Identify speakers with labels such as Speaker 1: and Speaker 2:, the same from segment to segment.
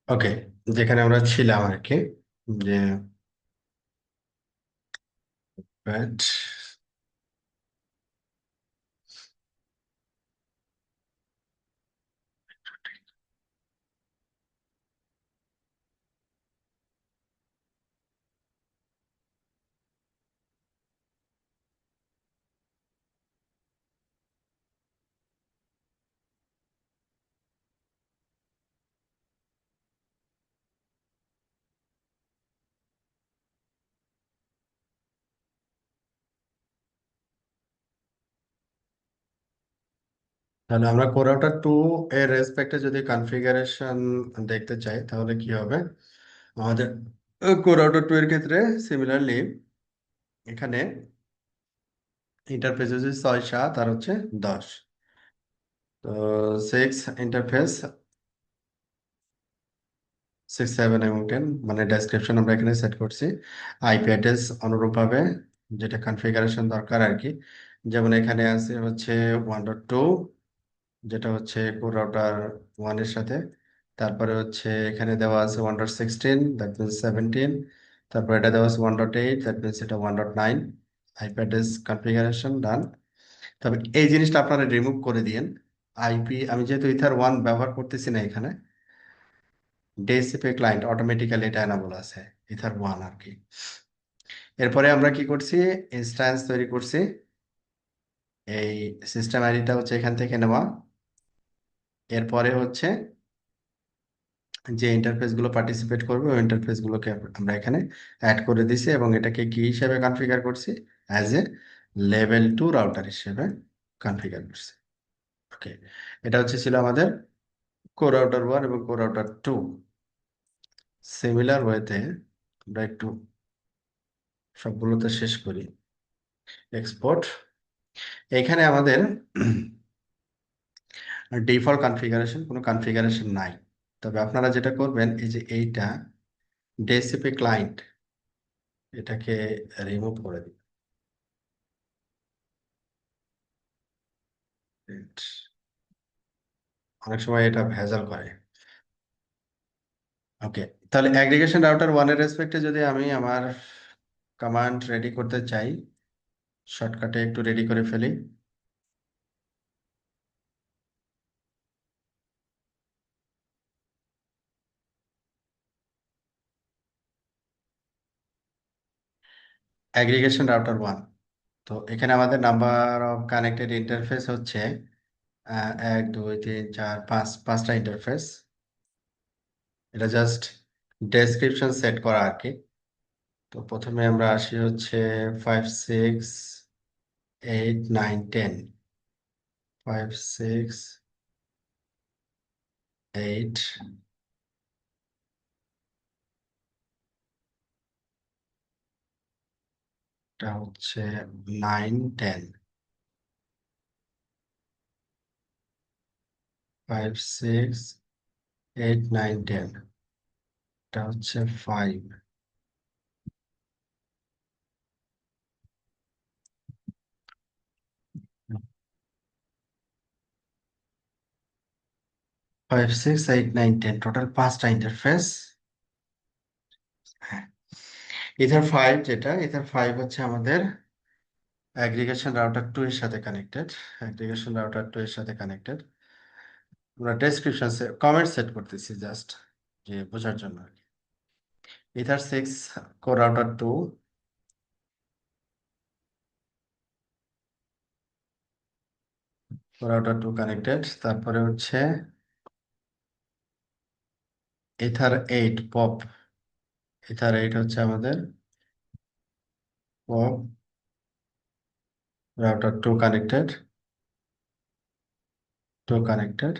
Speaker 1: ওকে, যেখানে আমরা ছিলাম আর কি, যে ব্যাট। তাহলে আমরা কোরাউটার টু এর রেসপেক্টে যদি কনফিগারেশন দেখতে চাই তাহলে কি হবে আমাদের? কোরাউটার টু এর ক্ষেত্রে সিমিলারলি এখানে ইন্টারফেস হচ্ছে 6 7 আর হচ্ছে 10। তো 6 ইন্টারফেস, 6 7 এবং 10, মানে ডেসক্রিপশন আমরা এখানে সেট করছি। আইপি অ্যাড্রেস অনুরূপভাবে যেটা কনফিগারেশন দরকার আর কি, যেমন এখানে আছে হচ্ছে 1.2, যেটা হচ্ছে কোর রাউটার ওয়ানের সাথে। তারপরে হচ্ছে এখানে দেওয়া আছে 1.16, দ্যাট মিনস 17। তারপর এটা দেওয়া আছে 1.8, দ্যাট মিনস এটা 1.9। আইপি অ্যাড্রেস কনফিগারেশন ডান। তবে এই জিনিসটা আপনারা রিমুভ করে দিয়েন। আইপি, আমি যেহেতু ইথার ওয়ান ব্যবহার করতেছি না এখানে, ডিএসসিপি ক্লায়েন্ট অটোমেটিক্যালি এটা এনাবল আছে, ইথার ওয়ান আর কি। এরপরে আমরা কি করছি, ইনস্ট্যান্স তৈরি করছি। এই সিস্টেম আইডিটা হচ্ছে এখান থেকে নেওয়া। এরপরে হচ্ছে যে ইন্টারফেস গুলো পার্টিসিপেট করবে ওই ইন্টারফেস গুলোকে আমরা এখানে অ্যাড করে দিছি, এবং এটাকে কি হিসেবে কনফিগার করছি? As a level two router হিসেবে কনফিগার করছি। ওকে, এটা হচ্ছে ছিল আমাদের কো রাউটার ওয়ান এবং কো রাউটার টু। সিমিলার ওয়েতে আমরা একটু সবগুলোতে শেষ করি। এক্সপোর্ট। এখানে আমাদের ডিফল্ট কনফিগারেশন, কোনো কনফিগারেশন নাই। তবে আপনারা যেটা করবেন, এই যে এইটা ডিএসসিপি ক্লায়েন্ট, এটাকে রিমুভ করে দিন। অনেক সময় এটা ভেজাল করে। ওকে, তাহলে অ্যাগ্রিগেশন রাউটার ওয়ানের রেসপেক্টে যদি আমি আমার কমান্ড রেডি করতে চাই, শর্টকাটে একটু রেডি করে ফেলি। Aggregation router one. তো এখানে আমাদের নাম্বার অফ কানেক্টেড ইন্টারফেস হচ্ছে 1 2 3 4 5, পাঁচটা ইন্টারফেস। এটা জাস্ট ডেসক্রিপশন সেট করা আর কি। তো প্রথমে আমরা আসি হচ্ছে 5 6 8 9 10। 5 6 8, এটা হচ্ছে 9 10। 5 6 8 9 10, এটা হচ্ছে 5। 5 6 8 9 10, টোটাল পাঁচটা ইন্টারফেস। হ্যাঁ, ইথার ফাইভ, যেটা ইথার ফাইভ হচ্ছে আমাদের অ্যাগ্রিগেশন রাউটার টু এর সাথে কানেক্টেড। অ্যাগ্রিগেশন রাউটার টু এর সাথে কানেক্টেড। আমরা ডেসক্রিপশন কমেন্ট সেট করতেছি জাস্ট যে বোঝার জন্য আর কি। Ether six core router two, core router two connected. তারপরে হচ্ছে ether eight pop. Ether eight হচ্ছে আমাদের pop router two connected, two connected.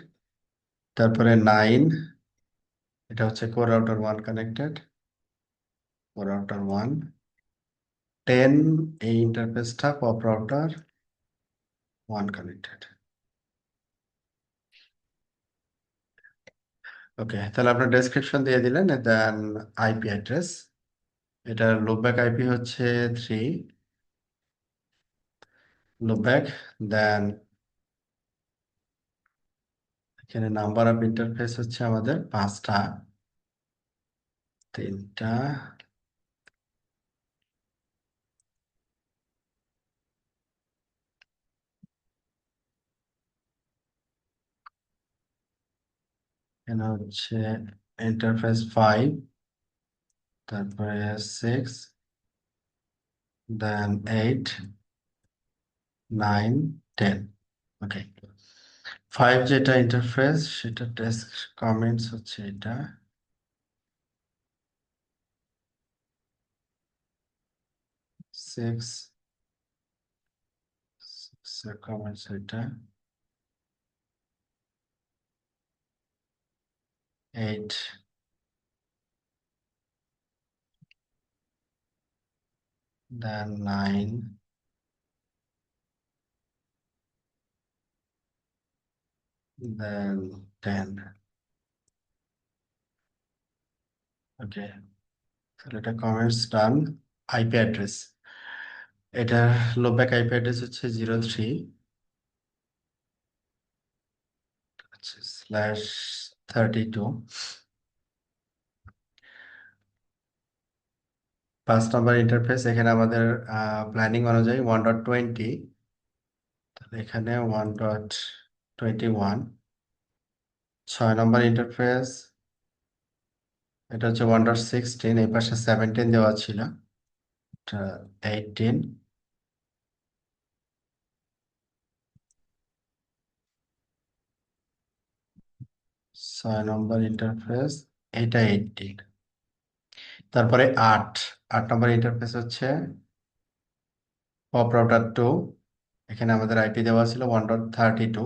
Speaker 1: তারপরে 9, এটা হচ্ছে core router one connected, core router one. 10, এই ইন্টারফেসটা pop router one connected. Okay, তাহলে আপনার ডেসক্রিপশন দিয়ে দিলেন। দেন আইপি অ্যাড্রেস, এটার লুপব্যাক আইপি হচ্ছে 3, লুপব্যাক। দেন এখানে নাম্বার অফ ইন্টারফেস হচ্ছে আমাদের পাঁচটা। তিনটা। এখানে হচ্ছে ইন্টারফেস 5, তারপরে 6, দেন 8, 9, 10। ওকে, 5 যেটা ইন্টারফেস সেটা টেক্সট কমেন্টস হচ্ছে এটা। 6 কমেন্টস এটা। 8, দেন 9, দেন 10। ওকে, তাহলে এটা কমেন্টস ডান। আইপি অ্যাড্রেস, এটার লোব্যাক আইপি অ্যাড্রেস হচ্ছে 03/32। 5 নম্বর ইন্টারফেস, এখানে আমাদের প্ল্যানিং অনুযায়ী 1.20, তাহলে এখানে 1.21। 6 নম্বর ইন্টারফেস, এটা হচ্ছে 1.16, এই পাশে 17 দেওয়া ছিল, এটা 18। 6 নম্বর ইন্টারফেস, এটা 18। তারপরে 8 নম্বর ইন্টারফেস হচ্ছে পপ রাউটার 2, এখানে আমাদের আইপি দেওয়া ছিল 1.32,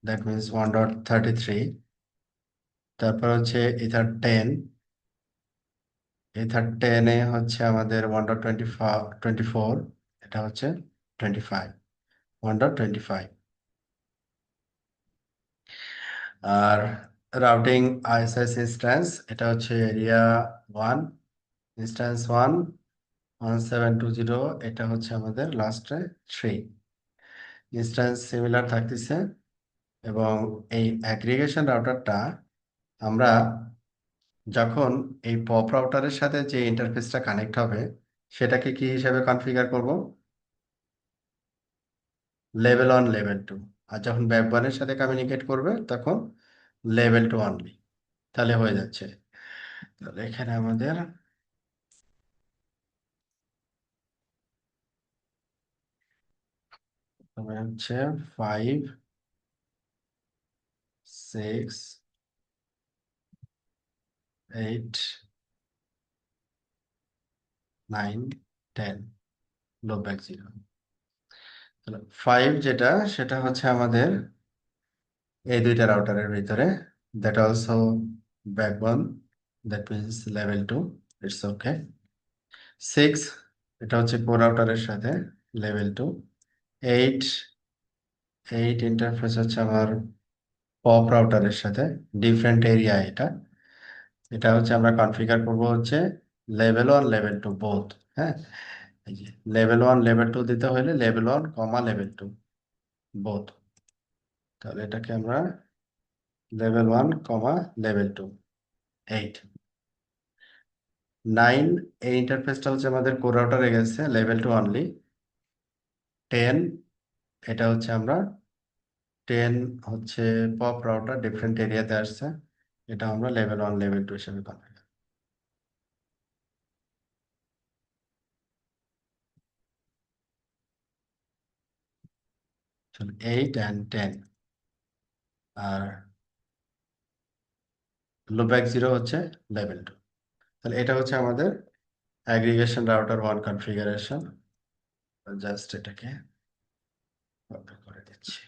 Speaker 1: দ্যাট মিনস 1.33। তারপর হচ্ছে ইথার 10, ইথার 10-এ হচ্ছে আমাদের 1.24, এটা হচ্ছে 25, 1.25। আর রাউটিং আইএসএস ইনস্ট্যান্স, এটা হচ্ছে এরিয়া 1, ইনস্ট্যান্স 1, 1720, এটা হচ্ছে আমাদের লাস্টে 3। ইনস্ট্যান্স সিমিলার থাকতেছে। এবং এই অ্যাগ্রিগেশন রাউটারটা আমরা যখন এই পপ রাউটারের সাথে যে ইন্টারফেসটা কানেক্ট হবে সেটাকে কি হিসাবে কনফিগার করব? Level 1, level 2। আর যখন ব্যাকবনের সাথে কমিউনিকেট করবে তখন লেভেল 2 অনলি। তাহলে হয়ে যাচ্ছে। তাহলে এখানে আমাদের হচ্ছে 5, 6, 8, 9, 10, লো ব্যাক 0। তাহলে 5 যেটা সেটা হচ্ছে আমাদের এই দুইটা রাউটারের ভিতরে, that also backbone, that means level 2, it's okay. 6, এটা হচ্ছে কোর রাউটারের সাথে, লেভেল 2। 8, 8 ইন্টারফেস হচ্ছে আমার পপ রাউটারের সাথে, ডিফারেন্ট এরিয়া এটা। এটা হচ্ছে আমরা কনফিগার করব হচ্ছে লেভেল 1, লেভেল 2 বোথ। হ্যাঁ, এই যে লেভেল 1, লেভেল 2 দিতে হলে লেভেল 1, লেভেল 2 বোথ। তাহলে এটাকে আমরা লেভেল 1, লেভেল 2, 8। 9, এই ইন্টারফেসটা হচ্ছে আমাদের কোর রাউটারে গেছে, লেভেল 2 অনলি। 10, এটা হচ্ছে আমরা 10 হচ্ছে পপ রাউটার, ডিফারেন্ট এরিয়াতে আসছে, এটা আমরা লেভেল 1, লেভেল 2 হিসেবে কনফিগার। 8 and 10। আর loopback 0 হচ্ছে লেভেল 2। তাহলে এটা হচ্ছে আমাদের অ্যাগ্রিগেশন রাউটার 1 কনফিগারেশন। জাস্ট এটাকে কপি করে দিচ্ছি।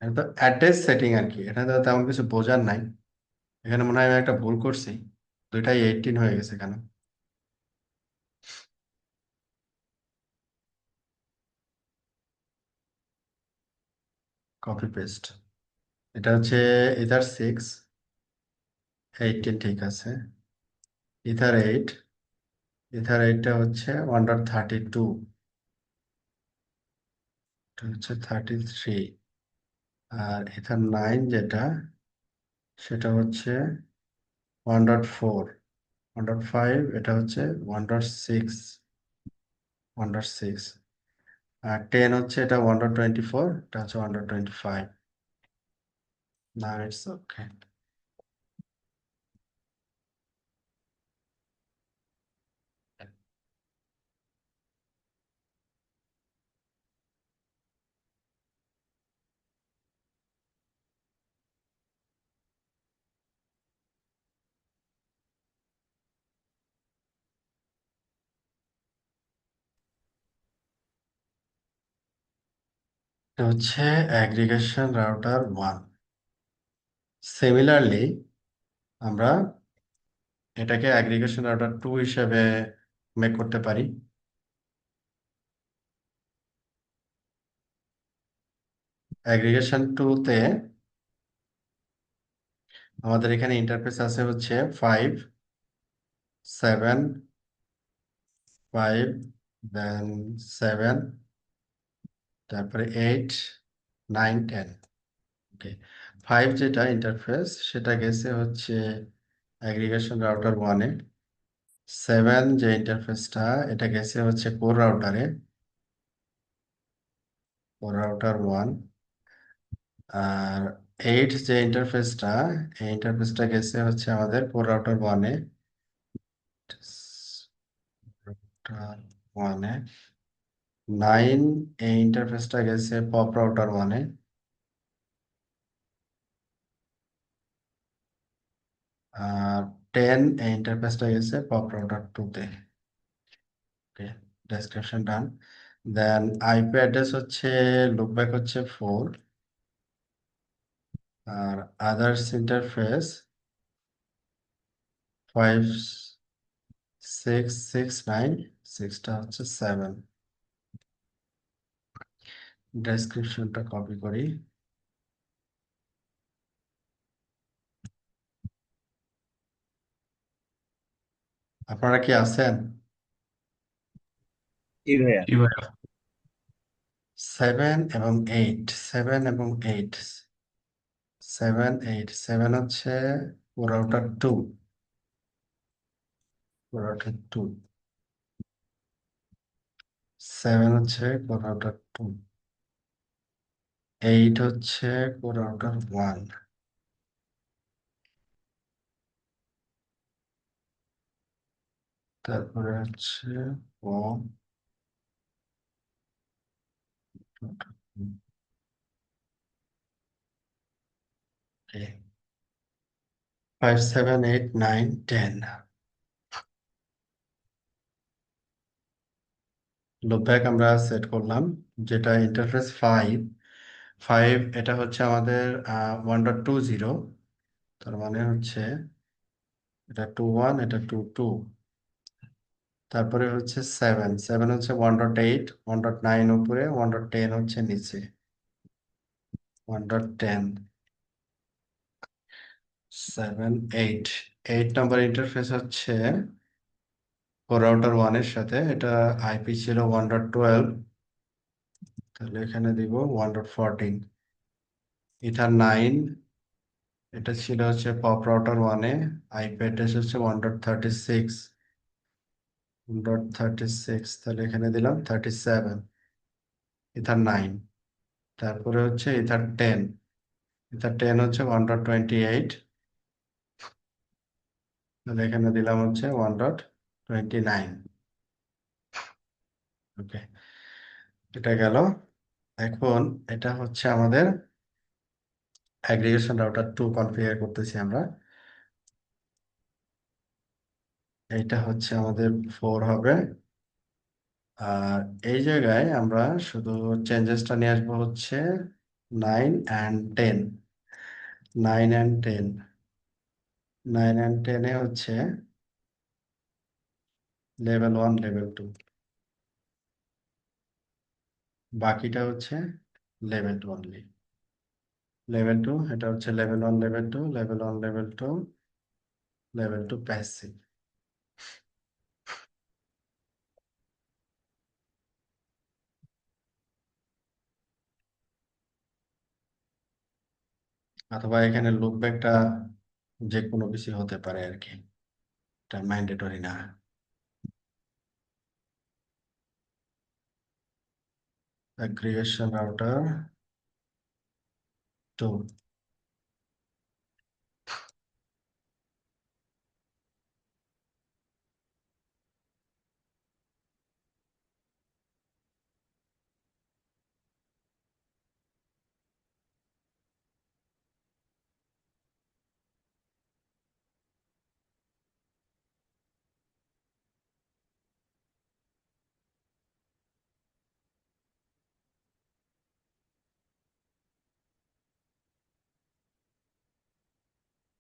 Speaker 1: এটা তো অ্যাড্রেস সেটিং আর কি, এটা তো তেমন কিছু বোঝার নাই। এখানে মনে হয় আমি একটা ভুল করছি, দুইটাই 18 হয়ে গেছে কেন? Copy paste. এটা হচ্ছে ইথার 6, 18 ঠিক আছে। ইথার 8, ইথার এইটটা হচ্ছে 1.32, এটা হচ্ছে 33। আর ইথার নাইন যেটা, সেটা হচ্ছে 1.4, 1.5, এটা হচ্ছে 1.6, 1.6। আর টেন হচ্ছে এটা 1.24, এটা হচ্ছে 1.25। না, ইটস ওকে। এটা হচ্ছে অ্যাগ্রিগেশন রাউটার 1। সিমিলারলি আমরা এটাকে অ্যাগ্রিগেশন রাউটার 2 হিসেবে মেক করতে পারি। অ্যাগ্রিগেশন 2 তে আমাদের এখানে ইন্টারফেস আছে হচ্ছে 5, 7, 5, দেন 7, তারপরে 8, 9, 10। ওকে, 5 যেটা ইন্টারফেস সেটা গেছে হচ্ছে অ্যাগ্রিগেশন রাউটার 1-এ। 7 যে ইন্টারফেসটা, এটা গেছে হচ্ছে কোর রাউটারে, কোর রাউটার 1। আর 8 যে ইন্টারফেসটা, এই ইন্টারফেসটা গেছে হচ্ছে আমাদের কোর রাউটার 1-এ, রাউটার 1-এ। 9 এই ইন্টারফেসটা গেছে পপ রাউটার 1-এ। আর 10 এই ইন্টারফেসটা গেছে পপ রাউটার 2-তে। ওকে, ডেসক্রিপশন ডান। দেন আইপি অ্যাড্রেস হচ্ছে, লুপব্যাক হচ্ছে 4। আর আদার্স ইন্টারফেস 5, 6, 6, 9, 6টা হচ্ছে 7। ডেসক্রিপশনটা কপি করি। আপনারা কি আছেন?
Speaker 2: জি ভাইয়া।
Speaker 3: জি ভাইয়া।
Speaker 1: 7 এবং 8, 7 এবং 8, 7, 8, 7 হচ্ছে রাউটার 2, রাউটার 2। 7 হচ্ছে রাউটার 2, 8 হচ্ছে রাউটার 1। তারপরে হচ্ছে ও, 5, 7, 8, 9, 10। লুপব্যাক আমরা সেট করলাম, যেটা ইন্টারফেস 5। 5 এটা হচ্ছে আমাদের 1.20, তার মানে হচ্ছে এটা 2.1, এটা 2.2। তারপরে হচ্ছে 7, 7 হচ্ছে 1.8, 1.9 উপরে, 1.10 হচ্ছে নিচে, 1.10। 7, 8, 8 নম্বর ইন্টারফেস হচ্ছে রাউটার 1-এর সাথে, এটা আইপি ছিল 1.12, তাহলে এখানে দিব 1.14। ইথার 9, এটা ছিল হচ্ছে পপ রাউটার 1-এ, আইপি অ্যাড্রেস হচ্ছে 1.36, 1.36, তাহলে এখানে দিলাম 37। ইথার 9, তারপরে হচ্ছে ইথার 10, ইথার 10 হচ্ছে 1.28, তাহলে এখানে দিলাম হচ্ছে 1.29। ওকে, এটা গেল। এখন এটা হচ্ছে আমাদের অ্যাগ্রিগেশন রাউটার 2 কনফিগার করতেছি আমরা। এইটা হচ্ছে আমাদের 4 হবে। আর এই জায়গায় আমরা শুধু চেঞ্জেসটা নিয়ে আসবো হচ্ছে 9 অ্যান্ড 10। 9 অ্যান্ড 10, 9 অ্যান্ড 10-এ হচ্ছে লেভেল 1, লেভেল 2, বাকিটা হচ্ছে লেভেল 2 অনলি। লেভেল 2 এটা হচ্ছে level 1, level 2, level 1, level 2, level 2 passive. অথবা এখানে লুপ ব্যাকটা যে কোনো কিছু হতে পারে আর কি, এটা ম্যান্ডেটরি না। অ্যাগ্রিগেশন রাউটার টু,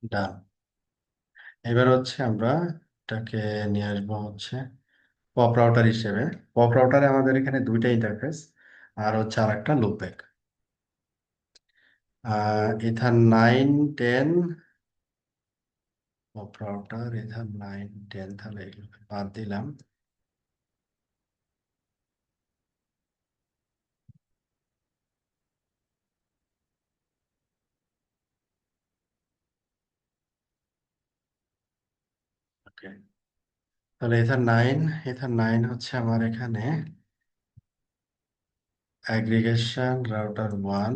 Speaker 1: ডান। এবার হচ্ছে আমরা এটাকে নিয়ে আসবো হচ্ছে পপ রাউটার হিসেবে। পপ রাউটারে আমাদের এখানে দুইটা ইন্টারফেস আর হচ্ছে আর একটা loopback. Ether 9 10, pop router ether 9 10, তাহলে এগুলোকে বাদ দিলাম। ওকে, তাহলে ইথার 9 হচ্ছে আমার এখানে aggregation router one,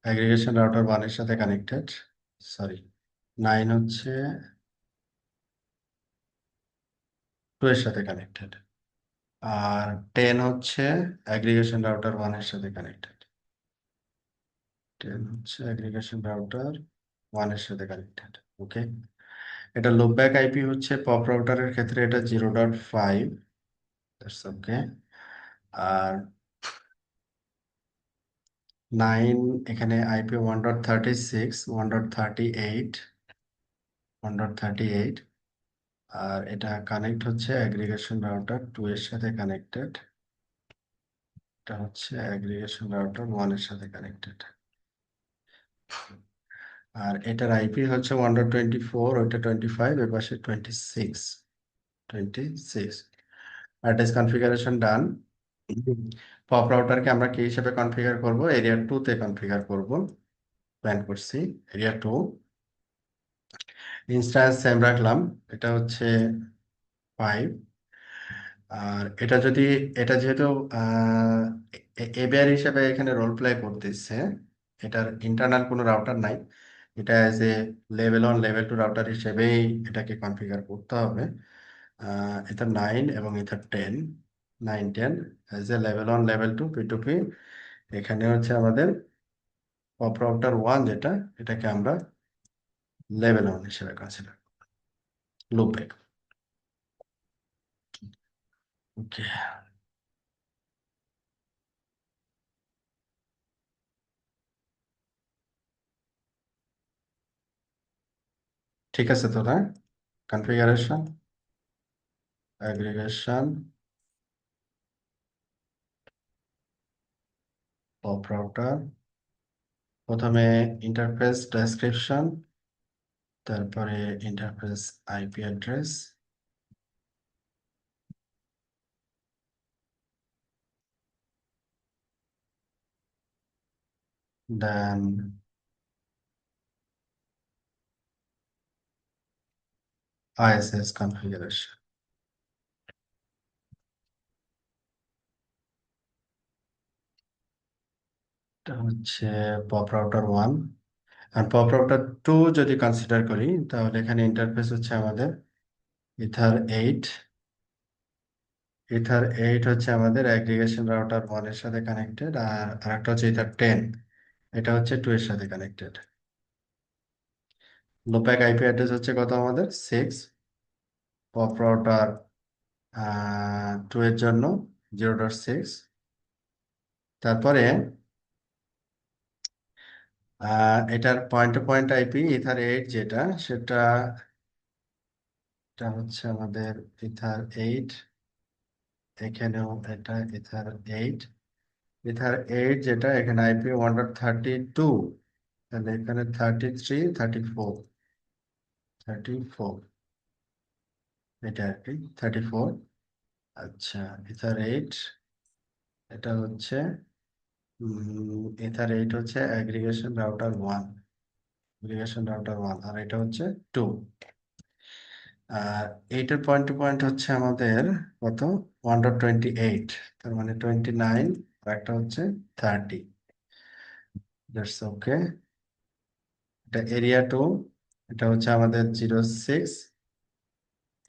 Speaker 1: aggregation router ওয়ানের সাথে কানেক্টেড। সরি, 9 হচ্ছে 2 এর সাথে কানেক্টেড, আর 10 হচ্ছে অ্যাগ্রিগেশন রাউটার ওয়ানের সাথে কানেক্টেড। 10 হচ্ছে অ্যাগ্রিগেশন রাউটার ওয়ানের সাথে কানেক্টেড। ওকে, এটা লুপব্যাক আইপি হচ্ছে পপ রাউটারের ক্ষেত্রে এটা 0.5। ওকে, আর 9 এখানে আইপি 1.36, 1.38, 1.38। আর এটা কানেক্ট হচ্ছে অ্যাগ্রিগেশন রাউটার 2 এর সাথে কানেক্টেড, এটা হচ্ছে অ্যাগ্রিগেশন রাউটার 1 এর সাথে কানেক্টেড। আর এটার আইপি হচ্ছে 1.24, ওইটা 25, এর পাশে 26। অ্যাড্রেস কনফিগারেশন ডান। পপ রাউটারকে আমরা কি হিসেবে কনফিগার করব? এরিয়া 2 তে কনফিগার করব, প্ল্যান করছি। এরিয়া 2 ইনস্ট্যান্স সেম রাখলাম, এটা হচ্ছে 5। আর এটা যদি, এটা যেহেতু এবিআর হিসেবে এখানে রোল প্লে করতেছে, এটার ইন্টারনাল কোনো রাউটার নাই, এটা as a level 1 level 2 router হিসেবেই এটাকে কনফিগার করতে হবে। এটা 9 এবং এটা 10, 9 10 as a level 1 level 2 P2P। এখানে হচ্ছে আমাদের পপ রাউটার 1 যেটা, এটাকে আমরা লেভেল 1 হিসেবে কনসিডার লুপে। ওকে, ঠিক আছে তো না? কনফিগারেশন, অ্যাগ্রিগেশন, পপ রাউটার, প্রথমে ইন্টারফেস ডেসক্রিপশন, তারপরে ইন্টারফেস আইপি অ্যাড্রেস, দেন আইএসএস কনফিগারেশন। এটা হচ্ছে পপ রাউটার 1। আর পপ রাউটার 2 যদি কনসিডার করি, তাহলে এখানে ইন্টারফেস হচ্ছে আমাদের ইথার 8। ইথার 8 হচ্ছে আমাদের অ্যাগ্রিগেশন রাউটার 1 এর সাথে কানেক্টেড, আর আরেকটা হচ্ছে ইথার 10, এটা হচ্ছে 2 এর সাথে কানেক্টেড। লোপ্যাক আইপি অ্যাড্রেস হচ্ছে কত আমাদের? 6। পপ রাউটার 2 এর জন্য 0.6। তারপরে এটার point to point IP ether 8 যেটা, সেটা এটা হচ্ছে আমাদের ইথার 8। এখানেও এটা ইথার 8। ইথার 8 যেটা, এখানে আইপি 1.32, তাহলে এখানে 33, 34, এটা আর কি 34। আচ্ছা, ইথার 8, এটা হচ্ছে এটার এইট হচ্ছে অ্যাগ্রিগেশন রাউটার ওয়ান, আর এটা হচ্ছে টু। আর এইটার পয়েন্ট টু পয়েন্ট হচ্ছে আমাদের কত, 1.28, তার মানে 29, আর একটা হচ্ছে 30। That's okay. এটা এরিয়া টু, এটা হচ্ছে আমাদের 06,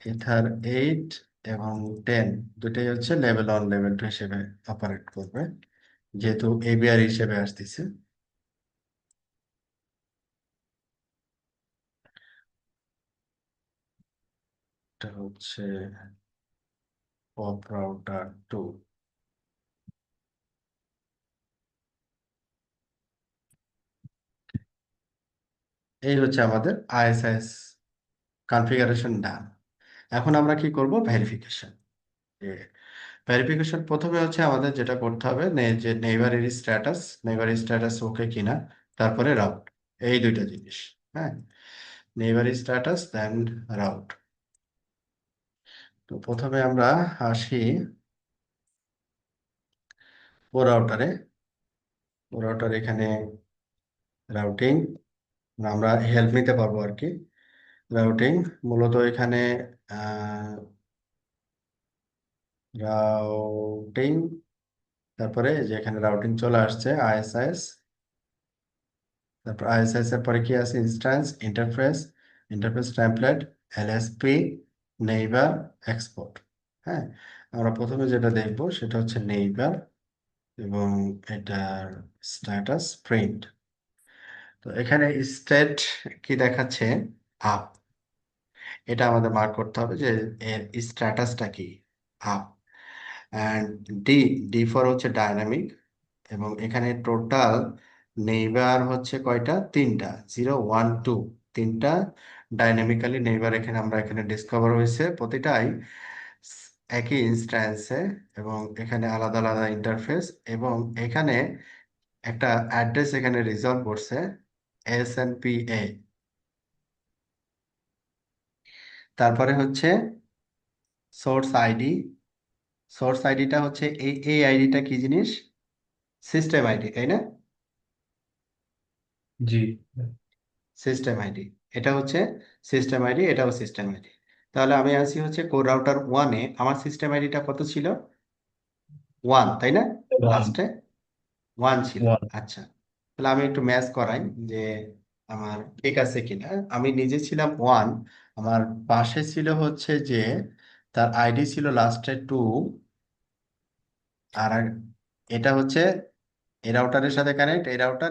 Speaker 1: এথার 8 এবং 10, দুটাই হচ্ছে লেভেল 1 লেভেল 2 হিসেবে অপারেট করবে, যেহেতু এবিআর হিসেবে আসতেছে। এটা হচ্ছে পপ রাউটার টু। এই হচ্ছে আমাদের আইএসএস কনফিগারেশন ডান। এখন আমরা কি করব, ভেরিফিকেশন। ভেরিফিকেশন প্রথমে হচ্ছে আমাদের যেটা করতে হবে, যে নেইবারের স্ট্যাটাস ওকে কিনা, তারপরে রাউট, এই দুইটা জিনিস। হ্যাঁ, নেইবারি স্ট্যাটাস দেন রাউট। তো প্রথমে আমরা আসি ও রাউটারে। ও রাউটার এখানে রাউটিং, আমরা হেল্প নিতে পারবো আর কি। রাউটিং মূলত এখানে রাউটিং, তারপরে যে এখানে রাউটিং চলে আসছে আইএসএস, তারপর আইএসএস এর পরে কি আছে, instance, interface template, LSP, neighbour, export. হ্যাঁ, আমরা প্রথমে যেটা দেখব সেটা হচ্ছে নেইবার, এবং এটার স্ট্যাটাস প্রিন্ট। তো এখানে স্টেট কি দেখাচ্ছে, আপ। এটা আমাদের মার্ক করতে হবে যে এর স্ট্যাটাসটা কি, up. And D, D for হচ্ছে ডায়নামিক, এবং এখানে টোটাল নেইবার হচ্ছে কয়টা, তিনটা, 0 1 2, তিনটা ডাইনামিক্যালি নেইবার এখানে আমরা এখানে ডিসকভার হয়েছে, প্রতিটাই একই ইনস্ট্যান্সে, এবং এখানে আলাদা আলাদা ইন্টারফেস, এবং এখানে একটা অ্যাড্রেস এখানে রিজলভ করছে, SNPA। তারপরে হচ্ছে সোর্স আইডি। সোর্স আইডিটা হচ্ছে এই আইডিটা কি জিনিস, সিস্টেম আইডি, তাই না?
Speaker 2: জি।
Speaker 1: সিস্টেম আইডি, এটা হচ্ছে সিস্টেম আইডি, এটাও সিস্টেম আইডি। তাহলে আমি আসি হচ্ছে কোর রাউটার ওয়ানে, আমার সিস্টেম আইডিটা কত ছিল, ওয়ান, তাই না?
Speaker 2: ওয়ান।
Speaker 1: লাস্টে ওয়ান ছিল।
Speaker 2: ওয়ান।
Speaker 1: আচ্ছা, তাহলে আমি একটু ম্যাচ করাই যে আমার ঠিক আছে কিনা। আমি নিজে ছিলাম ওয়ান, আমার পাশে ছিল হচ্ছে যে তার আইডি ছিল লাস্টে টু, আর এটা হচ্ছে এই রাউটারের সাথে কানেক্ট, এই রাউটার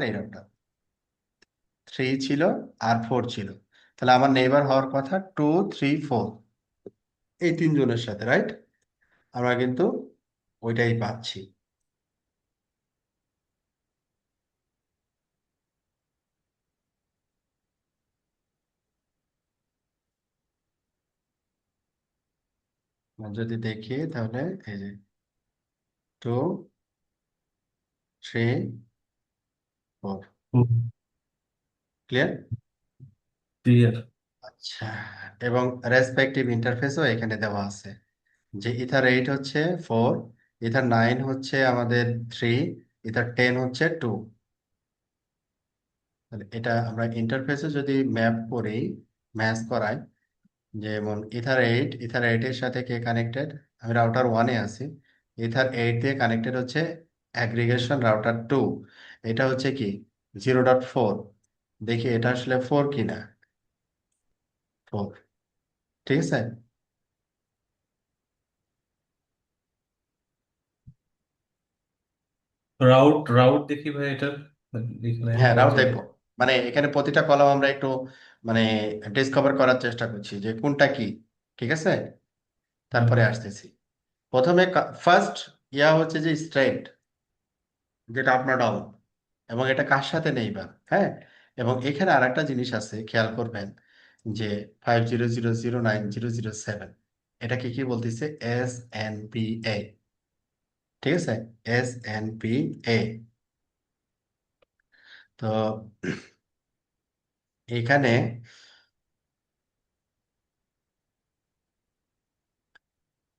Speaker 1: থ্রি ছিল, আর ফোর ছিল। তাহলে আমার নেইবার হওয়ার কথা 2 3 4, এই তিনজনের সাথে, রাইট? আমরা কিন্তু ওইটাই পাচ্ছি। যদি দেখি তাহলে এই যে 2 3 4, ক্লিয়ার।
Speaker 2: ক্লিয়ার।
Speaker 1: আচ্ছা, এবং রেসপেক্টিভ ইন্টারফেসও এখানে দেওয়া আছে, যে ইথার 8 হচ্ছে 4, ইথার 9 হচ্ছে আমাদের 3, ইথার 10 হচ্ছে 2। তাহলে এটা আমরা ইন্টারফেসে যদি ম্যাপ করি, ম্যাচ করাই, যেমন ইথার এইটের সাথে কে কানেক্টেড, আমি রাউটার ওয়ানে আছি, ইথার এইট দিয়ে কানেক্টেড হচ্ছে অ্যাগ্রিগেশন রাউটার টু, এটা হচ্ছে কি 0.4। দেখি এটা আসলে ফোর কিনা, ফোর, ঠিক আছে।
Speaker 2: রাউট রাউট দেখি ভাই এটার, এখানে
Speaker 1: হ্যাঁ, রাউট
Speaker 2: রাউটের
Speaker 1: দেখবো, মানে এখানে প্রতিটা কলাম আমরা একটু মানে ডিসকভার করার চেষ্টা করছি যে কোনটা কি, ঠিক আছে। তারপরে আসতেছি, প্রথমে ফার্স্ট ইয়া হচ্ছে যে স্ট্রেট, যেটা আপনার ডাউন, এবং এটা কার সাথে নেইবার, হ্যাঁ। এবং এখানে আরেকটা জিনিস আছে, খেয়াল করবেন যে 50000907, এটা কি কি বলতেছে, SNPA, ঠিক আছে, SNPA। তো এখানে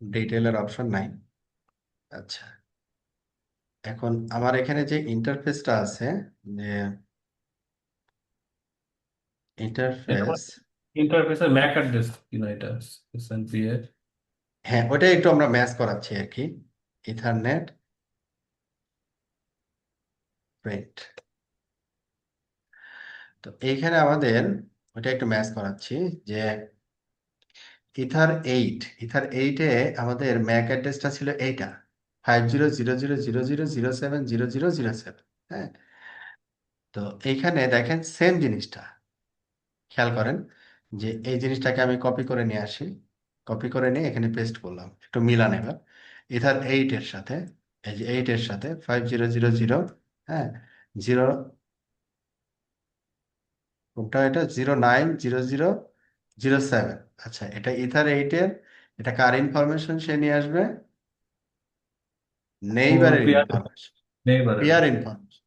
Speaker 1: ডিটেলের অপশন নাই। আচ্ছা, এখন আমার এখানে যে ইন্টারফেসটা আছে, যে
Speaker 2: এটা
Speaker 1: ইন্টারফেস,
Speaker 2: ইন্টারফেসের ম্যাক অ্যাড্রেস কিনা এটা এসএনপি এর?
Speaker 1: হ্যাঁ ওটা একটু আমরা ম্যাচ করাচ্ছি আর কি। ইথারনেট প্রিন্ট, তো এইখানে আমাদের ওটা একটু ম্যাচ করাচ্ছি যে ইথার এইটে আমাদের ম্যাক অ্যাড্রেসটা ছিল এইটা, 500000070007। হ্যাঁ, তো এইখানে দেখেন সেম জিনিসটা, খেয়াল করেন যে এই জিনিসটাকে আমি কপি করে নিয়ে আসি, কপি করে নিয়ে এখানে পেস্ট করলাম, একটু মিলান এবার ইথার 8 এর সাথে, এই যে 8 এর সাথে 5000, হ্যাঁ, জিরো, কোনটা এটা, 090007। আচ্ছা, এটা ইথার 8-এর, এটা কার ইনফরমেশন সে নিয়ে আসবে,
Speaker 2: ওর
Speaker 1: নেইবারের
Speaker 2: পেয়ার
Speaker 1: ইনফরমেশন,
Speaker 2: নেইবারের।
Speaker 1: Peer information,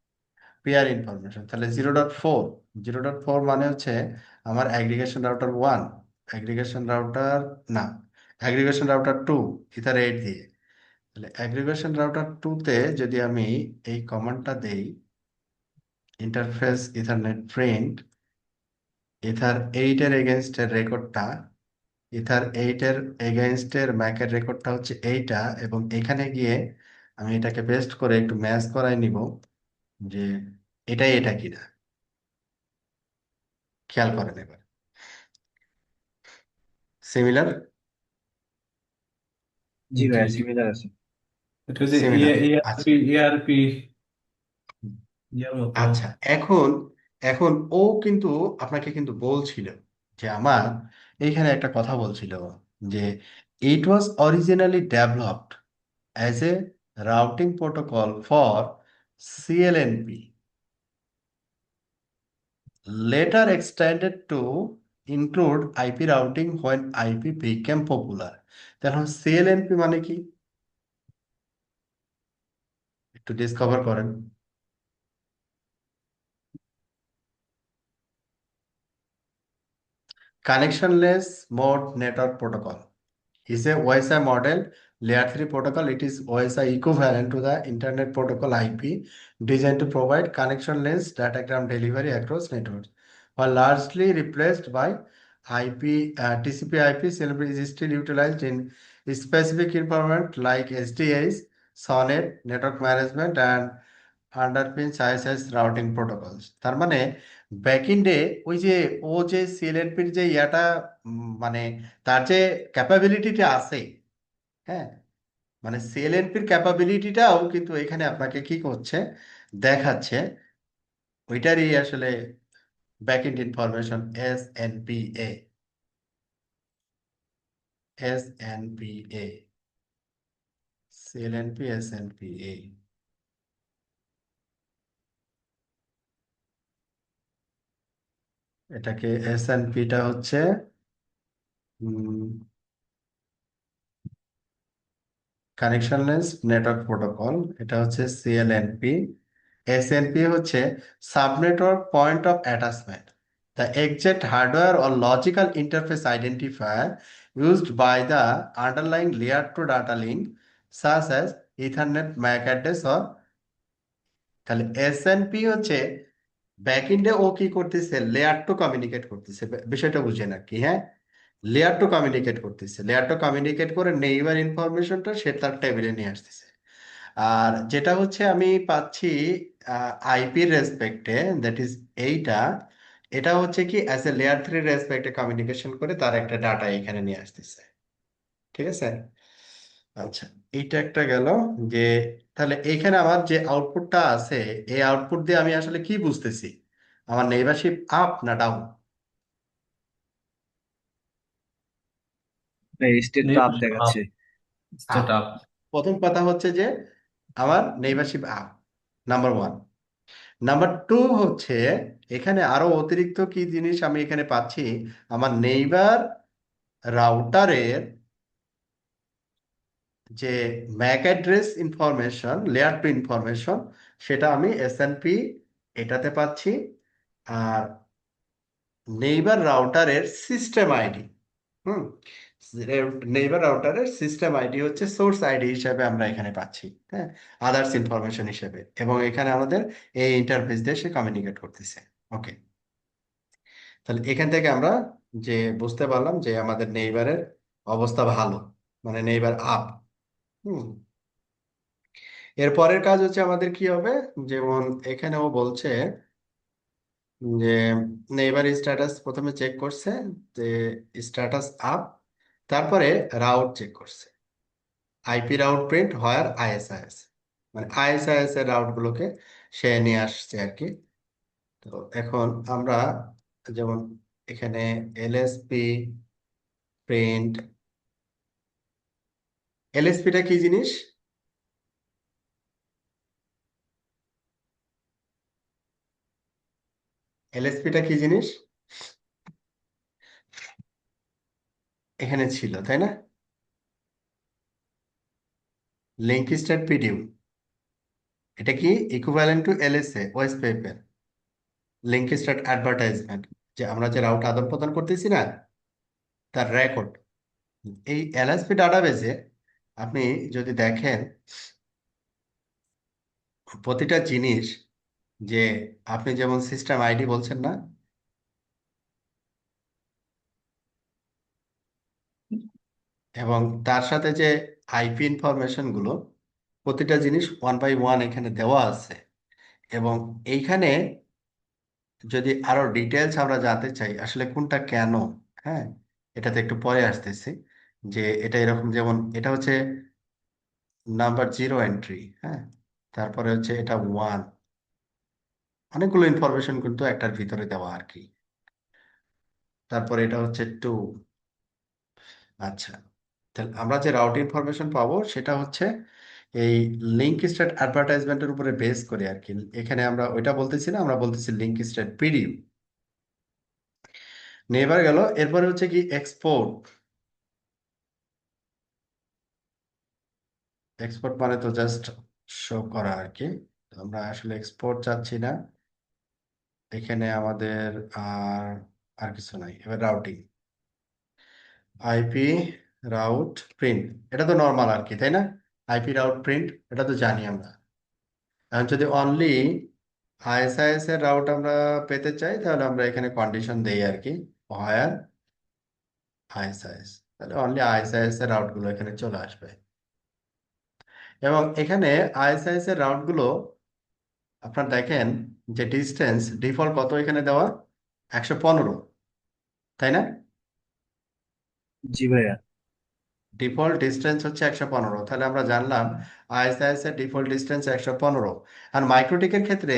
Speaker 1: peer information. তাহলে 0.4, 0.4 মানে হচ্ছে আমার অ্যাগ্রিগেশন রাউটার 1, অ্যাগ্রিগেশন রাউটার, না, অ্যাগ্রিগেশন রাউটার 2 ইথার 8 দিয়ে। তাহলে অ্যাগ্রিগেশন রাউটার 2-তে যদি আমি এই কমান্ডটা দেই, ইন্টারফেস ইথারনেট প্রিন্ট, ইথার 8-এর এগেনস্টের রেকর্ডটা, ইথার 8-এর এগেনস্টের ম্যাকের রেকর্ডটা হচ্ছে এইটা, এবং এখানে গিয়ে আমি এটাকে পেস্ট করে একটু ম্যাচ করাই নিব যে এটাই এটা কিনা। খেয়াল করেন এবার, সিমিলার,
Speaker 3: জি
Speaker 2: জি
Speaker 3: ভাইয়া
Speaker 2: জি,
Speaker 3: সিমিলার আছে।
Speaker 2: এটা যে
Speaker 1: সিমিলার। আচ্ছা,
Speaker 2: এআরপি ইয়ার মতো।
Speaker 1: আচ্ছা, এখন এখন ও কিন্তু আপনাকে কিন্তু বলছিল যে আমার এইখানে একটা কথা বলছিল যে it was originally developed as a routing protocol for CLNP, later extended to include IP routing when IP became popular। তাহলে সিএলএনপি মানে কি, একটু ডিসকভার করেন। Connectionless mode network protocol is a OSI model layer 3 protocol. It is OSI equivalent to the Internet Protocol IP, designed to provide connectionless datagram delivery across networks. While largely replaced by IP, TCP/IP, CLP is still utilized in specific environment like SDAs, SONET, network management, and underpins ISS routing protocols। তার মানে ব্যাকএন্ডে ওই যে ও যে সিএলএনপির যে ইয়াটা, মানে তার যে ক্যাপাবিলিটিটা আছে, হ্যাঁ, মানে সিএলএনপির ক্যাপাবিলিটিটাও কিন্তু এখানে আপনাকে কি করছে, দেখাচ্ছে, ওইটারই আসলে backend information, S N P A, CLNP, এটাকে এসএনপিটা হচ্ছে কানেকশনলেস নেটওয়ার্ক প্রোটোকল, এটা হচ্ছে সিএলএনপি। এসএনপি হচ্ছে subnetwork point of attachment, the exact hardware or logical interface identifier used by the underlying layer 2 data link such as Ethernet MAC address or, তাহলে S&P হচ্ছে ব্যাকএন্ডে ও কি করতেছে, লেয়ার 2 কমিউনিকেট করতেছে, বিষয়টা বুঝেন আর কি, হ্যাঁ, লেয়ার 2 কমিউনিকেট করতেছে, লেয়ার 2 কমিউনিকেট করে নেইবার ইনফরমেশনটা সে তার টেবিলে নিয়ে আসতেছে। আর যেটা হচ্ছে আমি পাচ্ছি আইপির রেসপেক্টে, দ্যাট ইজ এইটা, এটা হচ্ছে কি অ্যাজ এ লেয়ার 3 রেসপেক্টে কমিউনিকেশন করে তার একটা ডাটা এখানে নিয়ে আসতেছে। ঠিক আছে, আচ্ছা, এইটা একটা গেল যে, তাহলে এইখানে আমার যে আউটপুটটা আছে, এই আউটপুট দিয়ে আমি আসলে কি বুঝতেছি, আমার নেইবারশিপ আপ না ডাউন।
Speaker 3: স্টেট তো আপ
Speaker 2: আপ,
Speaker 3: দেখাচ্ছে।
Speaker 1: Up,
Speaker 2: state up.
Speaker 1: প্রথম কথা হচ্ছে যে আমার নেইবারশিপ আপ, নাম্বার 1। নাম্বার 2 হচ্ছে এখানে আরো অতিরিক্ত কি জিনিস আমি এখানে পাচ্ছি, আমার নেইবার রাউটারের যে Mac address information, layer 2 information, সেটা আমি এসএনপি এটাতে পাচ্ছি। আর নেইবার রাউটারের সিস্টেম আইডি, হুম, নেইবার রাউটারের সিস্টেম আইডি হচ্ছে সোর্স আইডি হিসেবে আমরা এখানে পাচ্ছি। হ্যাঁ, আদার্স ইনফরমেশন হিসেবে, এবং এখানে আমাদের এই ইন্টারফেস দিয়ে সে কমিউনিকেট করতেছে। ওকে, তাহলে এখান থেকে আমরা যে বুঝতে পারলাম যে আমাদের নেইবারের অবস্থা ভালো, মানে নেইবার আপ। হুম, এর পরের কাজ হচ্ছে আমাদের কি হবে, যেমন এখানেও বলছে যে নেইবার স্ট্যাটাস প্রথমে চেক করছে, যে স্ট্যাটাস আপ, তারপরে রাউট চেক করছে, আইপি রাউট প্রিন্ট হোয়ার আইএসআইএস, মানে আইএসআইএস এর রাউট গুলোকে সে নিয়ে আসছে আর কি। তো এখন আমরা যেমন এখানে এলএসপি প্রিন্ট, এলএসপিটা কি জিনিস? এলএসপিটা কি জিনিস এখানে ছিল, তাই না? লিঙ্ক স্টেট পিডিউ, এটা কি equivalent to LSA West paper link state advertisement, যে আমরা যে রাউট আদান প্রদান করতেছি না, তার রেকর্ড। এই এলএসপি ডাটাবেজে আপনি যদি দেখেন প্রতিটা জিনিস, যে আপনি যেমন সিস্টেম আইডি বলছেন না, এবং তার সাথে যে আইপি ইনফরমেশন গুলো, প্রতিটা জিনিস ওয়ান বাই ওয়ান এখানে দেওয়া আছে। এবং এইখানে যদি আরো ডিটেলস আমরা জানতে চাই আসলে কোনটা কেন, হ্যাঁ, এটাতে একটু পরে আসতেছি, যে এটা এরকম, যেমন এটা হচ্ছে নাম্বার জিরো এন্ট্রি, হ্যাঁ, তারপরে হচ্ছে এটা ওয়ান, অনেকগুলো ইনফরমেশন কিন্তু একটার ভিতরে দেওয়া আর কি। তারপরে এটা হচ্ছে টু। আচ্ছা, তাহলে আমরা যে রাউট ইনফরমেশন পাবো সেটা হচ্ছে এই লিঙ্ক স্টেট অ্যাডভার্টাইজমেন্টের উপরে বেস করে আর কি। এখানে আমরা ওইটা বলতেছি না, আমরা বলতেছি লিঙ্ক স্টেট পিডিএফ। নেবার গেল, এরপরে হচ্ছে কি এক্সপোর্ট। এক্সপোর্ট মানে তো জাস্ট শো করা আর কি। তো আমরা আসলে এক্সপোর্ট চাচ্ছি না, এখানে আমাদের আর আর কিছু নাই। এবার রাউটিং, আইপি রাউট প্রিন্ট, এটা তো নর্মাল আর কি, তাই না? আইপি রাউট প্রিন্ট এটা তো জানি আমরা। এখন যদি অনলি আইএসআইএস এর রাউট আমরা পেতে চাই, তাহলে আমরা এখানে কন্ডিশন দেই আর কি, হোয়ার আইএসআইএস, তাহলে অনলি আইএসআইএস এর রাউট গুলো এখানে চলে আসবে। এবং এখানে আইএসআইএস এর রাউট গুলো আপনার দেখেন যে ডিস্টেন্স ডিফল্ট কত এখানে দেওয়া, 115, তাই না?
Speaker 3: জি ভাইয়া।
Speaker 1: ডিফল্ট ডিস্টেন্স হচ্ছে 115, তাহলে আমরা জানলাম আইএসআইএস এর ডিফল্ট ডিস্টেন্স 115। আর মাইক্রোটিকের ক্ষেত্রে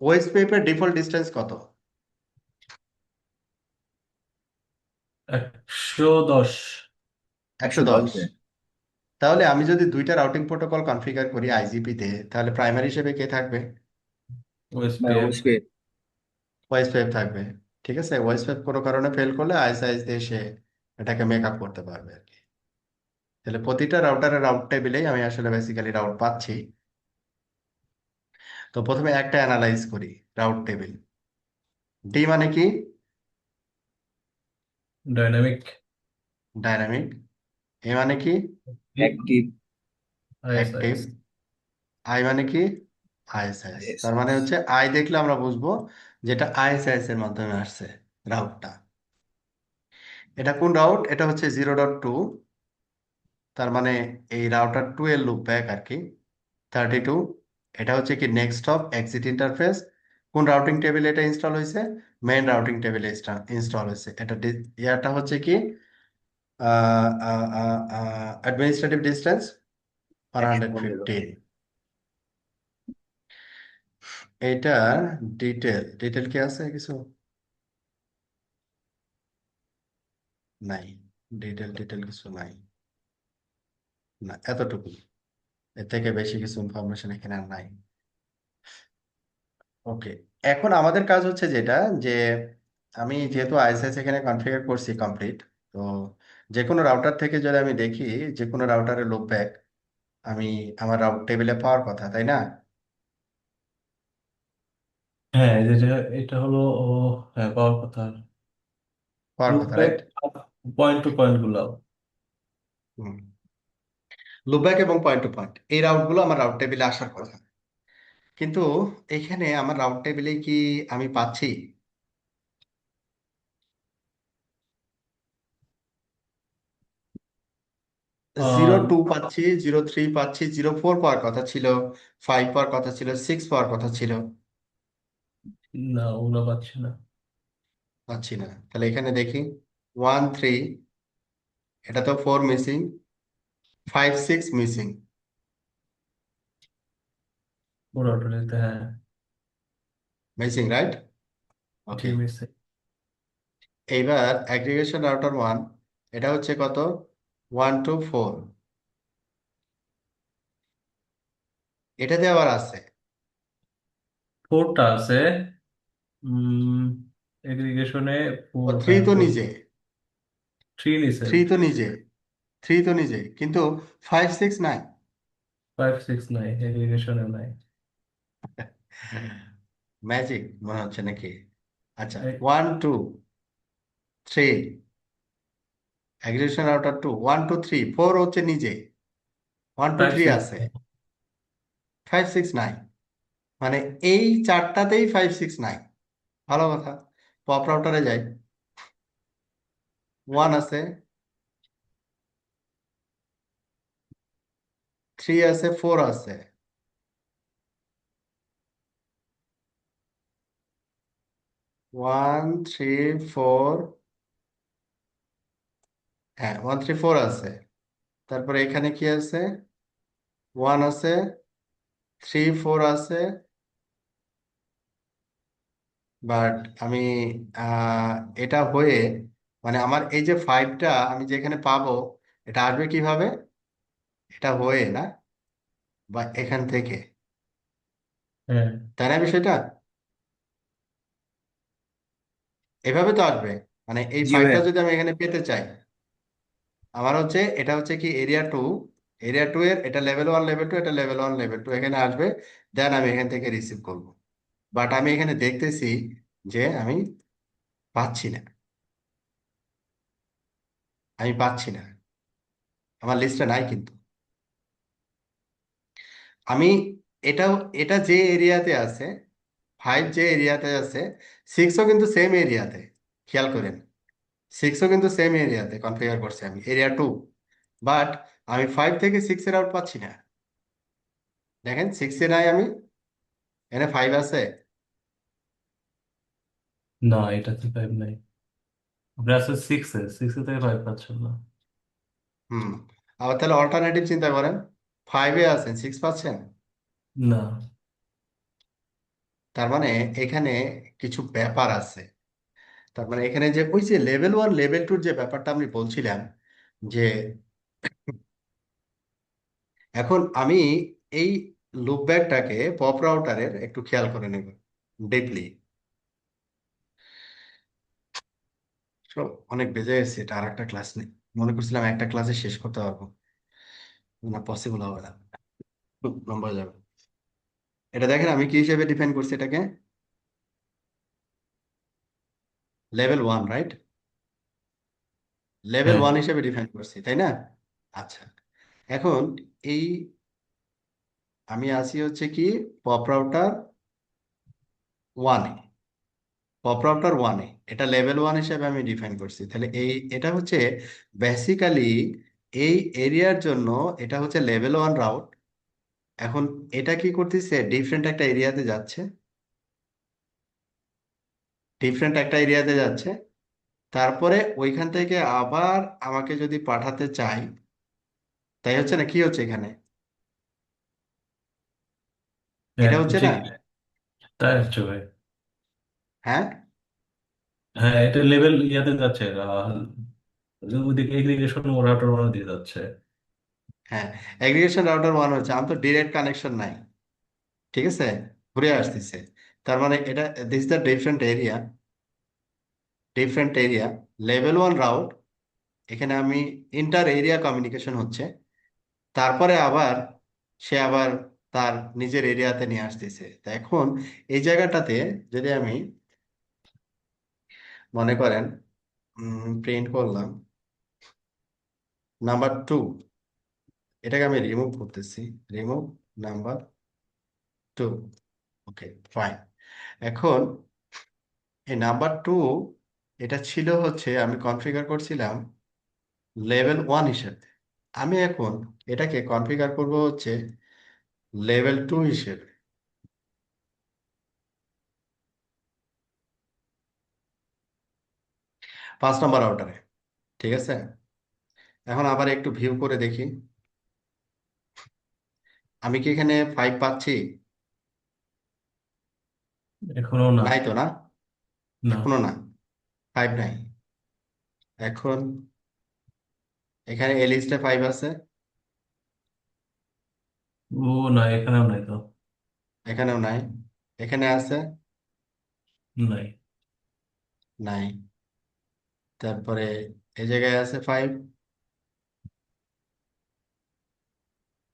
Speaker 1: ওয়েস্ট পেপের ডিফল্ট ডিস্টেন্স কত?
Speaker 2: 110।
Speaker 3: 110
Speaker 1: 110।
Speaker 3: ভাইয়া।
Speaker 1: তাহলে আমি যদি দুইটা রাউটিং প্রোটোকল কনফিগার করি আইজিপি তে, তাহলে প্রাইমারি হিসেবে কে থাকবে?
Speaker 3: ভাইয়া
Speaker 2: ওএসপিএফ।
Speaker 3: অবশ্যই।
Speaker 1: ওয়েস্ট পেপ থাকবে। ঠিক আছে, ওয়েস্ট পেপ কোনো কারণে ফেল করলে আইএসআইএস দিয়ে সে এটাকে মেক আপ করতে পারবে আর কি। তাহলে প্রতিটা রাউটারের রাউট টেবিলেই আমি আসলে বেসিক্যালি রাউট পাচ্ছি। তো প্রথমে একটা অ্যানালাইজ করি, রাউট টেবিল। ডি মানে কি?
Speaker 2: ডাইনামিক।
Speaker 1: ডাইনামিক। এ মানে কি?
Speaker 3: অ্যাক্টিভ।
Speaker 1: অ্যাক্টিভ।
Speaker 2: আইএসআইএস।
Speaker 1: আই মানে কি? আইএসআইএস। তার মানে হচ্ছে আই দেখলে আমরা বুঝবো যেটা আইএসআইএস এর মাধ্যমে আসছে রাউটটা। এটা কোন রাউট? এটা হচ্ছে 0.2, তার মানে এই রাউটার 2 এর লুপ ব্যাক আর কি। 32, এটা হচ্ছে কি নেক্সট অফ এক্সিট ইন্টারফেস। কোন রাউটিং টেবিলে এটা ইনস্টল হয়েছে? মেইন রাউটিং টেবিলে ইনস্টল হয়েছে। এটা ইয়াটা হচ্ছে কি অ্যাডমিনিস্ট্রেটিভ ডিস্টেন্স
Speaker 3: 115।
Speaker 1: 115। এটা ডিটেল, ডিটেল কি আছে কিছু? নাই, ডিটেল ডিটেল কিছু নাই, না এতটুকু, এর থেকে বেশি কিছু ইনফরমেশন এখানে আর নাই। ওকে, এখন আমাদের কাজ হচ্ছে যেটা, যে আমি যেহেতু আইএসএস এখানে কনফিগার করছি কমপ্লিট, তো যে কোনো রাউটার থেকে যদি আমি দেখি যে কোনো রাউটারের লুপ ব্যাক আমি আমার রাউট টেবিলে পাওয়ার কথা, তাই না?
Speaker 2: হ্যাঁ, যেটা এটা হলো ও, হ্যাঁ পাওয়ার কথা।
Speaker 1: পাওয়ার
Speaker 2: লুপ
Speaker 1: কথা,
Speaker 2: back
Speaker 1: right?
Speaker 2: Point to point গুলো।
Speaker 1: লুপব্যাক এবং পয়েন্ট টু পয়েন্ট এই রাউটগুলো আমার রাউট টেবিলে আসার কথা, কিন্তু এখানে আমার রাউট টেবিলে কি আমি পাচ্ছি? জিরো
Speaker 2: আহ
Speaker 1: টু পাচ্ছি, 03 পাচ্ছি, 04 পাওয়ার কথা ছিল, 5 পাওয়ার কথা ছিল, 6 পাওয়ার কথা ছিল।
Speaker 2: না, ওগুলো পাচ্ছি না।
Speaker 1: পাচ্ছি না, তাহলে এখানে দেখি 13, এটা তো 4 মিসিং, 5 6 মিসিং।
Speaker 2: পুরো টোটালিতে হ্যাঁ।
Speaker 1: Missing, right?
Speaker 2: জি,
Speaker 1: ওকে।
Speaker 2: মিসে।
Speaker 1: এইবার অ্যাগ্রিগেশন রাউটার 1, এটা হচ্ছে কত? 1 2 4, এটাতে আবার আছে।
Speaker 2: ফোরটা আছে। উম এগ্রিগেশনে
Speaker 1: ও
Speaker 2: ফোর,
Speaker 1: থ্রি
Speaker 2: হ্যাঁ
Speaker 1: তো
Speaker 2: ফোর।
Speaker 1: নিজে,
Speaker 2: থ্রি নিছে।
Speaker 1: থ্রি তো নিজে, থ্রি তো নিজে, কিন্তু 5 6 নাই।
Speaker 2: 5 6 নাই, এগ্রিগেশনে নাই।
Speaker 1: ম্যাজিক মনে হচ্ছে নাকি? আচ্ছা,
Speaker 2: এই
Speaker 1: 1 2 3, অ্যাগ্রিগেশন রাউটার 2, 1 2 3 4 হচ্ছে নিজে, one two
Speaker 2: five
Speaker 1: three
Speaker 2: six
Speaker 1: আছে, 5 6 নাই। মানে এই চারটাতেই 5 6 নাই। ভালো কথা, পপ রাউটারে যাই। 1 আছে, 3 আছে, 4 আছে, 1 3 4, হ্যাঁ 1 3 4 আছে। তারপরে এখানে কি আছে? 1 আছে, 3 4 আছে, বাট আমি আহ, এটা হয়ে, মানে আমার এই যে 5টা আমি যেখানে পাবো, এটা আসবে কিভাবে? এটা হয়ে না, বা এখান থেকে,
Speaker 2: হ্যাঁ।
Speaker 1: তাই না বিষয়টা? এভাবে তো আসবে। মানে এই
Speaker 3: জি
Speaker 1: 5টা
Speaker 3: ভাইয়া।
Speaker 1: যদি আমি এখানে পেতে চাই, আমার হচ্ছে এটা হচ্ছে কি এরিয়া 2, এরিয়া 2 এর এটা লেভেল 1 লেভেল 2, এটা লেভেল 1 লেভেল 2 এখানে আসবে, দেন আমি এখান থেকে রিসিভ করব। বাট আমি এখানে দেখতেছি যে আমি পাচ্ছি না, আমি পাচ্ছি না, আমার লিস্টে নাই কিন্তু। আমি এটাও, এটা যে এরিয়াতে আছে, 5 যে এরিয়াতে আছে, 6ও কিন্তু সেম এরিয়াতে, খেয়াল করেন, 6ও কিন্তু সেম এরিয়াতে কনফিগার করছি আমি, এরিয়া 2। বাট আমি 5 থেকে 6 এর আউট পাচ্ছি না। দেখেন 6 এ নাই আমি, এখানে 5 আছে।
Speaker 2: না, এটাতে ফাইভ নাই। আপনার আছে সিক্স এ, সিক্স থেকে ফাইভ পাচ্ছেন না।
Speaker 1: হুম, আবার তাহলে অল্টারনেটিভ চিন্তা করেন, 5 এ আছেন, 6 পাচ্ছেন।
Speaker 2: না।
Speaker 1: তার মানে এখানে কিছু ব্যাপার আছে। তার মানে এখানে যে ওই যে লেভেল 1 লেভেল 2 যে ব্যাপারটা আমি বলছিলাম, যে এখন আমি এই লুপব্যাকটাকে পপ রাউটারের একটু খেয়াল করে নেব ডিপলি। অনেক বেজে গেছে, এটা আর একটা ক্লাস নেই, মনে করছিলাম একটা ক্লাসে শেষ করতে পারবো, না পসিবল হবে না, খুব লম্বা হয়ে যাবে। এটা দেখেন আমি কি হিসেবে ডিফাইন করছি এটাকে, লেভেল 1, রাইট? লেভেল
Speaker 2: হ্যাঁ,
Speaker 1: 1 হিসেবে ডিফাইন করছি, তাই না? আচ্ছা, এখন এই আমি আসি হচ্ছে কি পপ রাউটার 1, পপ রাউটার 1, এটা লেভেল 1 হিসেবে আমি ডিফাইন করছি। তাহলে এটা হচ্ছে বেসিক্যালি এই এরিয়ার জন্য, এটা হচ্ছে লেভেল 1 রাউট। এখন এটা কি করতেছে, ডিফারেন্ট একটা এরিয়াতে যাচ্ছে, ডিফারেন্ট একটা এরিয়াতে যাচ্ছে, তারপরে ওইখান থেকে আবার আমাকে যদি পাঠাতে চাই, তাই হচ্ছে না? কি হচ্ছে এখানে?
Speaker 2: হ্যাঁ,
Speaker 1: এটা হচ্ছে
Speaker 2: জি,
Speaker 1: না?
Speaker 2: তাই হচ্ছে ভাই।
Speaker 1: হ্যাঁ,
Speaker 2: হ্যাঁ, এটা লেভেল ইয়াতে যাচ্ছে, ওদিকে এগ্রিগেশন ওরা টোরা দিয়ে যাচ্ছে।
Speaker 1: হ্যাঁ, অ্যাগ্রিগেশন রাউটার 1 হচ্ছে, আমার তো ডিরেক্ট কানেকশন নাই, ঠিক আছে, ঘুরে আসতেছে। তার মানে এটা, this the different area, different area, level 1 route. এখানে আমি ইন্টার এরিয়া কমিউনিকেশন হচ্ছে, তারপরে আবার সে আবার তার নিজের এরিয়াতে নিয়ে আসতেছে। তা এখন এই জায়গাটাতে যদি আমি মনে করেন প্রিন্ট করলাম, নাম্বার 2, এটাকে আমি রিমুভ করতেছি। Remove number 2। ওকে, ফাইন। এখন এই নাম্বার 2 এটা ছিল হচ্ছে আমি কনফিগার করছিলাম লেভেল 1 হিসেবে। আমি এখন এটাকে কনফিগার করব হচ্ছে লেভেল 2 হিসেবে, 5 নম্বর রাউটারে। ঠিক আছে, এখন আবার একটু ভিউ করে দেখি আমি কি এখানে 5 পাচ্ছি।
Speaker 2: এখনো না।
Speaker 1: নাই তো, না?
Speaker 2: না।
Speaker 1: এখনো না, 5 নাই। এখন এখানে এ লিস্টে 5 আছে,
Speaker 2: ও না, এখানেও নাই তো।
Speaker 1: এখানেও নাই। এখানে আছে,
Speaker 2: নাই।
Speaker 1: নাই। তারপরে এই জায়গায় আছে 5,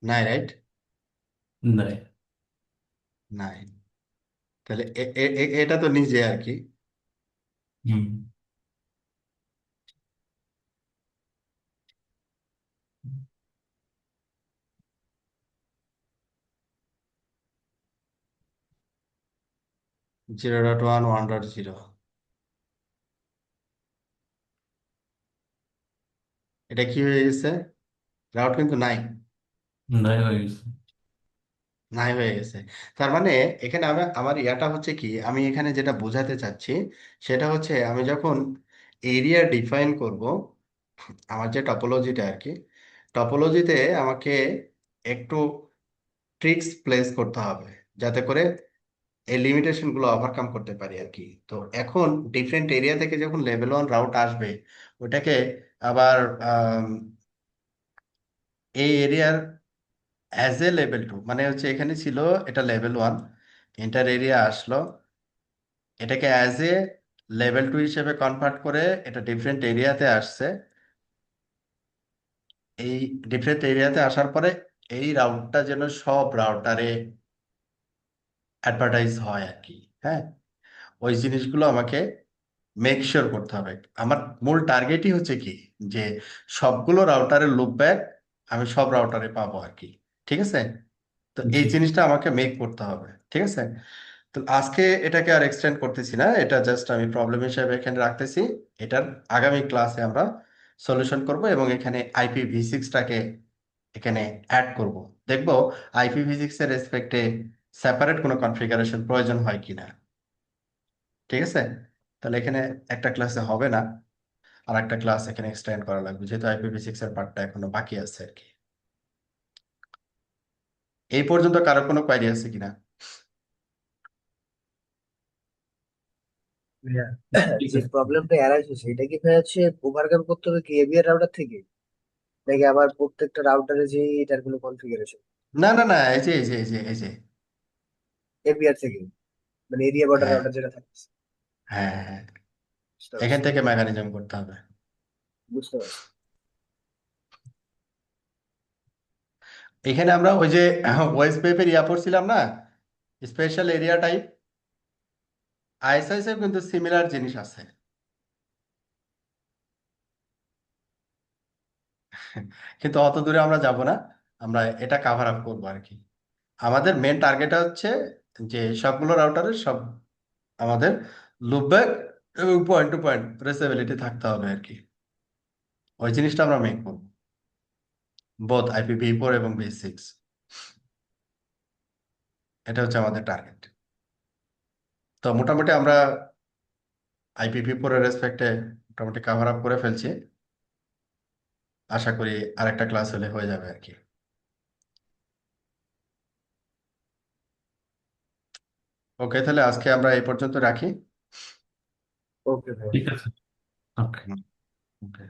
Speaker 1: নাই, রাইট?
Speaker 2: নাই।
Speaker 1: নাই। তাহলে এটা তো নিজে আর কি।
Speaker 2: হুম।
Speaker 1: 0.1 1.0, এটা কি হয়ে গেছে? রাউট কিন্তু নাই,
Speaker 2: নাই হয়ে গেছে।
Speaker 1: নাই হয়ে গেছে। তার মানে এখানে আমার ইয়াটা হচ্ছে কি, আমি এখানে যেটা বোঝাতে চাচ্ছি সেটা হচ্ছে আমি যখন এরিয়া ডিফাইন করব, আমার যে টপোলজিটা আর কি, টপোলজিতে আমাকে একটু ট্রিক্স প্লেস করতে হবে যাতে করে এই লিমিটেশন গুলো ওভারকাম করতে পারি আর কি। তো এখন ডিফারেন্ট এরিয়া থেকে যখন লেভেল 1 রাউট আসবে, ওটাকে আবার আম, এই এরিয়ার অ্যাজ এ লেভেল 2, মানে হচ্ছে এখানে ছিল এটা লেভেল 1, ইন্টার এরিয়া আসলো, এটাকে অ্যাজ এ লেভেল 2 হিসেবে কনভার্ট করে এটা ডিফারেন্ট এরিয়াতে আসছে। এই ডিফারেন্ট এরিয়াতে আসার পরে এই রাউটটা যেন সব রাউটারে অ্যাডভার্টাইজ হয় আর কি। হ্যাঁ, ওই জিনিসগুলো আমাকে মেক শিওর করতে হবে। আমার মূল টার্গেটই হচ্ছে কি, যে সবগুলো রাউটারের লুপ ব্যাক আমি সব রাউটারে পাবো আর কি। ঠিক আছে, তো এই
Speaker 2: জি।
Speaker 1: জিনিসটা আমাকে মেক করতে হবে। ঠিক আছে, তো আজকে এটাকে আর এক্সটেন্ড করতেছি না, এটা জাস্ট আমি প্রবলেম হিসেবে এখানে রাখতেছি। এটার আগামী ক্লাসে আমরা সলিউশন করব এবং এখানে IPv6টাকে এখানে অ্যাড করব। দেখব IPv6 এর রেসপেক্টে সেপারেট কোনো কনফিগারেশন প্রয়োজন হয় কিনা। ঠিক আছে, তাহলে এখানে একটা ক্লাসে হবে না, আর একটা ক্লাস এখানে এক্সটেন্ড করা লাগবে যেহেতু IPv6 এর পার্টটা এখনো বাকি আছে আর কি। এই পর্যন্ত কারো কোনো কোয়েরি আছে কিনা?
Speaker 3: ভাইয়া,
Speaker 2: ঠিক
Speaker 3: যে
Speaker 2: আছে।
Speaker 3: প্রবলেমটা অ্যারাইজ হচ্ছে এটা কি ভাই হচ্ছে ওভারকাম করতে হবে কি এভিআর রাউটার থেকে, নাকি আবার প্রত্যেকটা রাউটারে যে এটার কোনো কনফিগারেশন
Speaker 1: না, না, না, এই যে
Speaker 3: এভিআর থেকে, মানে এরিয়া বর্ডার
Speaker 1: হ্যাঁ,
Speaker 3: রাউটার যেটা থাকে?
Speaker 1: হ্যাঁ, হ্যাঁ,
Speaker 3: বুঝতে
Speaker 1: এখান
Speaker 3: পারছি।
Speaker 1: থেকে মেকানিজম করতে হবে।
Speaker 3: বুঝতে পারছি।
Speaker 1: এখানে আমরা ওই যে ওয়েস্ট পেপের ইয়া পড়ছিলাম না, স্পেশাল এরিয়া টাইপ, আইএসআইএস এর কিন্তু সিমিলার জিনিস আছে। কিন্তু অত দূরে আমরা যাব না, আমরা এটা কাভার আপ করবো আর কি। আমাদের মেন টার্গেট হচ্ছে যে সবগুলো রাউটারের সব আমাদের লুপব্যাক এবং পয়েন্ট টু পয়েন্ট ট্রেসেবিলিটি থাকতে হবে আর কি। ওই জিনিসটা আমরা মেক করবো, বোথ IPv4 এবং v6। এটা হচ্ছে আমাদের টার্গেট। তো মোটামুটি আমরা IPv4 এর রেসপেক্টে মোটামুটি কাভার আপ করে ফেলছি। আশা করি আরেকটা ক্লাস হলে হয়ে যাবে আর কি। ওকে, তাহলে আজকে আমরা এই পর্যন্ত রাখি।
Speaker 3: ওকে ভাই।
Speaker 2: ঠিক আছে। ওকে।
Speaker 1: হুম, ওকে।